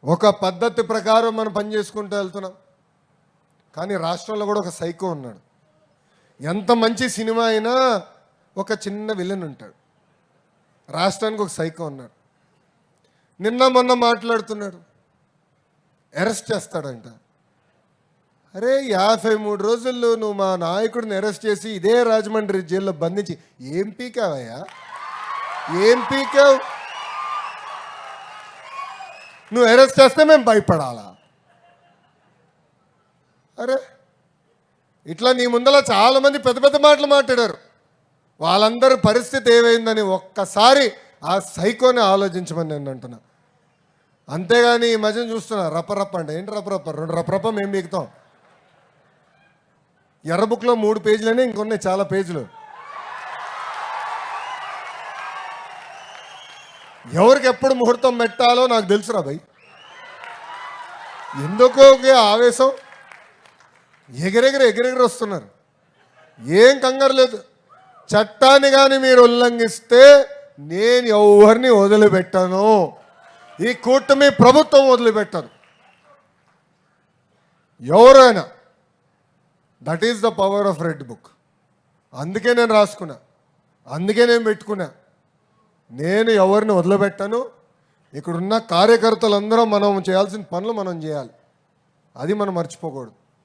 ఒక పద్ధతి ప్రకారం మనం పనిచేసుకుంటూ వెళ్తున్నాం. కానీ రాష్ట్రంలో కూడా ఒక సైకో ఉన్నాడు. ఎంత మంచి సినిమా అయినా ఒక చిన్న విలన్ ఉంటాడు. రాష్ట్రానికి ఒక సైకో ఉన్నాడు. నిన్న మొన్న మాట్లాడుతున్నాడు, అరెస్ట్ చేస్తాడంట. అరే 53 రోజుల్లో నువ్వు మా నాయకుడిని అరెస్ట్ చేసి ఇదే రాజమండ్రి జైల్లో బంధించి ఏం పీకావయ్యా? ఏం పీకావు? నువ్వు అరెస్ట్ చేస్తే మేము భయపడాలా? అరే ఇట్లా నీ ముందర చాలామంది పెద్ద పెద్ద మాటలు మాట్లాడారు. వాళ్ళందరి పరిస్థితి ఏమైందని ఒక్కసారి ఆ సైకోని ఆలోచించమని నేను అంటున్నా. అంతేగాని ఈ మధ్యన చూస్తున్నా రప్పరప్ప అంటే ఏంటి రప్పరప్ప? 2 రప్పరప్ప మేము బీగుతాం. ఎర్ర బుక్లో 3 పేజీలనే ఇంకొన్నాయి చాలా పేజీలు. ఎవరికి ఎప్పుడు ముహూర్తం పెట్టాలో నాకు తెలుసురా భయ్. ఎందుకో ఆవేశం, ఎగిరెగిరి వస్తున్నారు. ఏం కంగారు లేదు. చట్టాన్ని కానీ మీరు ఉల్లంఘిస్తే నేను ఎవరిని వదిలిపెట్టాను. ఈ కూటమి ప్రభుత్వం వదిలిపెట్టదు ఎవరైనా. That is the power of red book. అందుకే నేను రాసుకున్నా, అందుకే నేను పెట్టుకున్నా. నేను ఎవరిని వదిలిపెట్టాను. ఇక్కడున్న కార్యకర్తలందరం మనం చేయాల్సిన పనులు మనం చేయాలి. అది మనం మర్చిపోకూడదు.